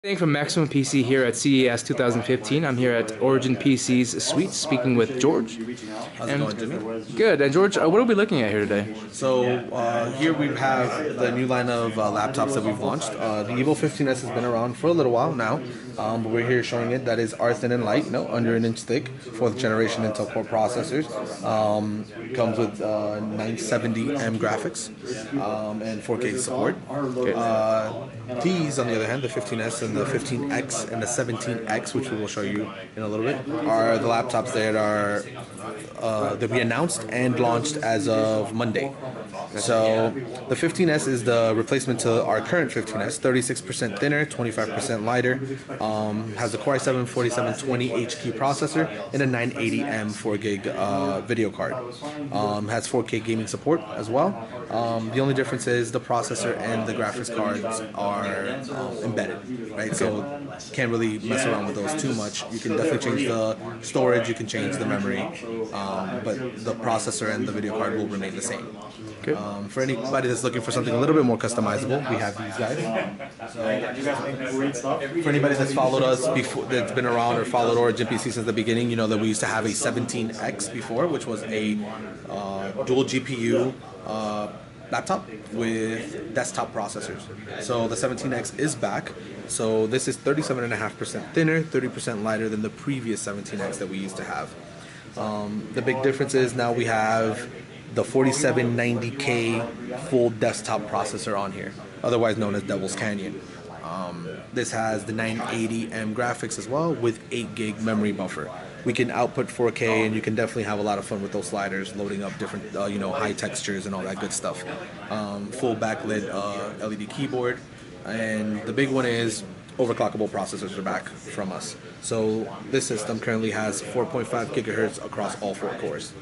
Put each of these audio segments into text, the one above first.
Thanks from Maximum PC here at CES 2015. I'm here at Origin PC's suite speaking with George. How's it going, Jimmy? Good. And George, what are we looking at here today? So here we have the new line of laptops that we've launched. The Evo 15S has been around for a little while now, but we're here showing it. That is R thin and light, under an inch thick, 4th generation Intel Core processors. Comes with 970M graphics and 4K support. These, on the other hand, the 15S and the 15X and the 17X, which we will show you in a little bit, are the laptops that are that we announced and launched as of Monday. So the 15S is the replacement to our current 15S, 36% thinner, 25% lighter, has a Core i7 4720HQ processor and a 980M 4GB video card. Has 4K gaming support as well. The only difference is the processor and the graphics cards are embedded, right? So can't really mess around with those too much. You can definitely change the storage, you can change the memory, but the processor and the video card will remain the same. Okay. For anybody that's looking for something a little bit more customizable, we have these guys. For anybody that's followed us before, that's been around or followed Origin PC since the beginning, you know that we used to have a 17X before, which was a dual GPU laptop with desktop processors. So the 17X is back. So this is 37.5% thinner, 30% lighter than the previous 17X that we used to have. The big difference is now we have the 4790K full desktop processor on here, otherwise known as Devil's Canyon. This has the 980M graphics as well with 8GB memory buffer. We can output 4K, and you can definitely have a lot of fun with those sliders, loading up different, high textures and all that good stuff. Full backlit LED keyboard, and the big one is overclockable processors are back from us. So this system currently has 4.5 gigahertz across all 4 cores.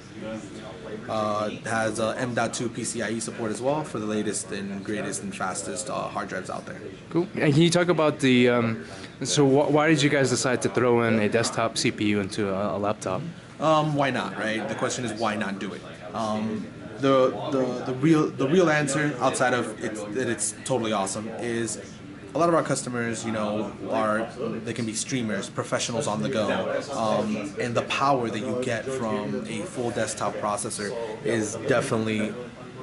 Has M.2 PCIe support as well for the latest and greatest and fastest hard drives out there. Cool. And can you talk about the, why did you guys decide to throw in a desktop CPU into a laptop? Why not, right? The question is why not do it? The real answer, outside of it's totally awesome, is a lot of our customers, they can be streamers, professionals on the go, and the power that you get from a full desktop processor is definitely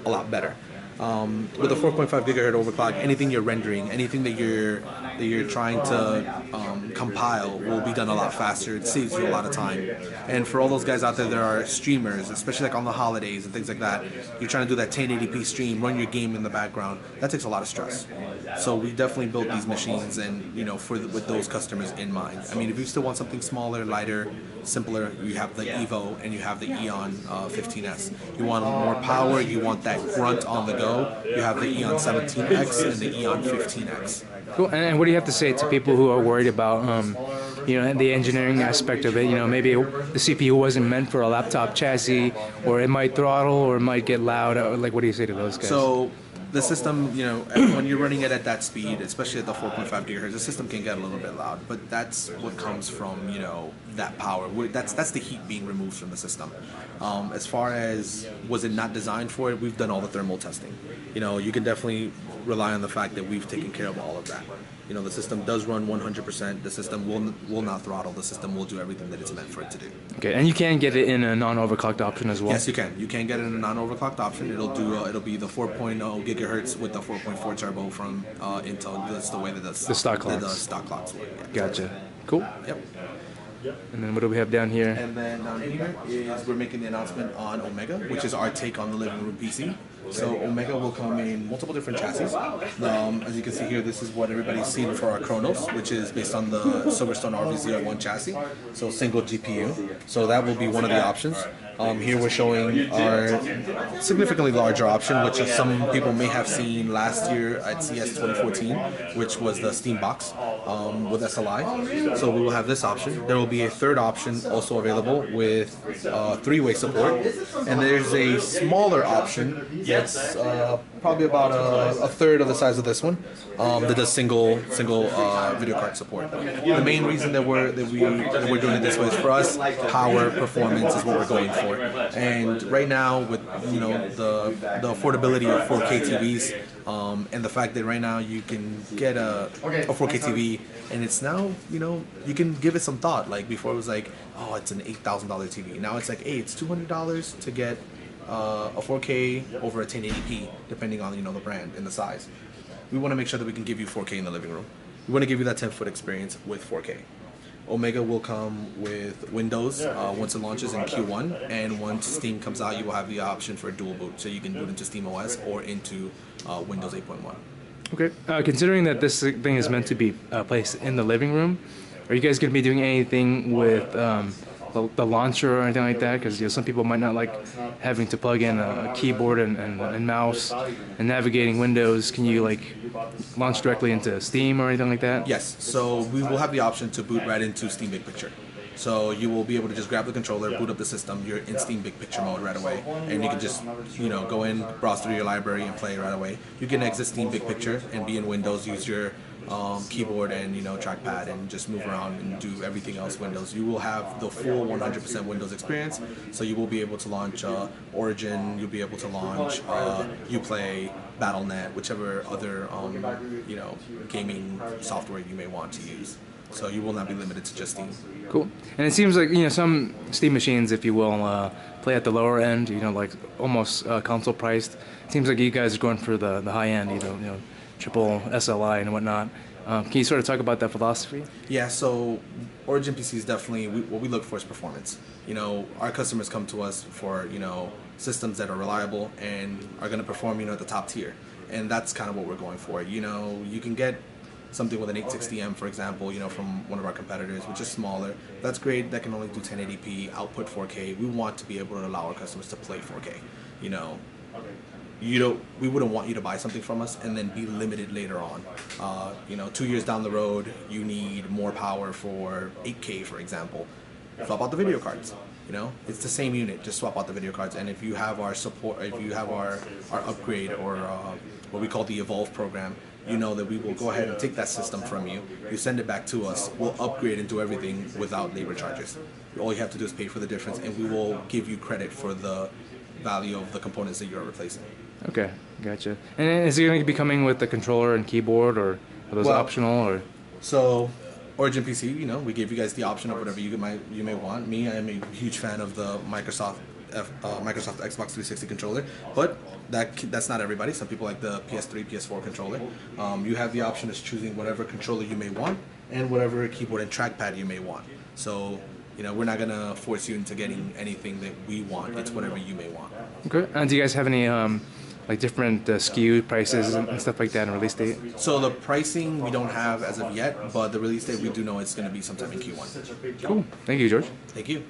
a lot better. With a 4.5 gigahertz overclock, anything you're rendering, anything that you're trying to compile will be done a lot faster. It saves you a lot of time. And for all those guys out there that are streamers, especially like on the holidays and things like that, you're trying to do that 1080p stream, run your game in the background. That takes a lot of stress. So we definitely built these machines, and with those customers in mind. I mean, if you still want something smaller, lighter, simpler, you have the Evo and you have the Eon 15S. You want more power, you want that grunt on the go, you have the Eon 17X and the Eon 15X. Cool. And what do you have to say to people who are worried about, the engineering aspect of it? Maybe the CPU wasn't meant for a laptop chassis, or it might throttle, or it might get loud. Like, what do you say to those guys? So the system, when you're running it at that speed, especially at the 4.5 gigahertz, the system can get a little bit loud. But that's what comes from, that power. That's the heat being removed from the system. As far as was it not designed for it, we've done all the thermal testing. You can definitely rely on the fact that we've taken care of all of that. The system does run 100%. The system will not throttle. The system will do everything that it's meant for it to do. Okay, and you can get it in a non-overclocked option as well. Yes, you can. You can get it in a non-overclocked option. It'll be the 4.0 gigahertz with the 4.4 turbo from Intel. That's the way that the stock clocks work. Yeah. Gotcha. Cool. Yep. And then what do we have down here? And then down here is we're making the announcement on Omega, which is our take on the living room PC. So Omega will come in multiple different chassis. As you can see here, this is what everybody's seen for our Chronos, which is based on the Silverstone RV01 chassis. So single GPU. So that will be one of the options. Here we're showing our significantly larger option, which some people may have seen last year at CES 2014, which was the Steam Box with SLI. So we will have this option. There will be a third option also available with 3-way support. And there's a smaller option It's probably about a third of the size of this one. That does single video card support. The main reason that we're doing it this way is for us, power performance is what we're going for. And right now, with the affordability of 4K TVs, and the fact that right now you can get a 4K TV, and it's now you can give it some thought. Like before, it was like, oh, it's an $8,000 TV. Now it's like, hey, it's $200 to get a 4K over a 1080p, depending on the brand and the size. We want to make sure that we can give you 4K in the living room. We want to give you that 10-foot experience with 4K. Omega will come with Windows once it launches in Q1, and once Steam comes out, you will have the option for a dual boot, so you can boot into SteamOS or into Windows 8.1. Okay. Considering that this thing is meant to be placed in the living room, are you guys going to be doing anything with the launcher or anything like that? Because some people might not like having to plug in a keyboard and mouse and navigating Windows. Can you launch directly into Steam or anything like that? Yes. So we will have the option to boot right into Steam Big Picture. So you will be able to just grab the controller, boot up the system. You're in Steam Big Picture mode right away, and you can just go in, browse through your library, and play right away. You can exit Steam Big Picture and be in Windows. Use your keyboard and trackpad and just move around and do everything else Windows. You will have the full 100% Windows experience. So you will be able to launch Origin. You'll be able to launch Uplay, Battle.net, whichever other gaming software you may want to use. So you will not be limited to just Steam. Cool. And it seems like some Steam machines, if you will, play at the lower end. Like almost console priced. It seems like you guys are going for the high end. Triple SLI and whatnot. Can you sort of talk about that philosophy? Yeah. So Origin PCs definitely what we look for is performance. Our customers come to us for systems that are reliable and are going to perform at the top tier, and that's kind of what we're going for. You can get something with an 860M, for example, from one of our competitors, which is smaller. That's great. That can only do 1080p, output 4K. We want to be able to allow our customers to play 4K. We wouldn't want you to buy something from us and then be limited later on. 2 years down the road, you need more power for 8K, for example. Swap out the video cards. It's the same unit. Just swap out the video cards. And if you have our support, if you have our upgrade or what we call the Evolve program, that we will go ahead and take that system from you. You send it back to us. We'll upgrade and do everything without labor charges. All you have to do is pay for the difference, and we will give you credit for the value of the components that you're replacing. Okay, gotcha. And is it going to be coming with the controller and keyboard, or are those optional? Or so, Origin PC, we gave you guys the option of whatever you may want. Me, I am a huge fan of the Microsoft Xbox 360 controller, but that's not everybody. Some people like the PS3, PS4 controller. You have the option of choosing whatever controller you may want and whatever keyboard and trackpad you may want. So, we're not gonna force you into getting anything that we want. It's whatever you may want. Okay. And do you guys have any different SKU prices and stuff like that and release date? So the pricing we don't have as of yet, but the release date we do know it's going to be sometime in Q1. Cool. Thank you, George. Thank you.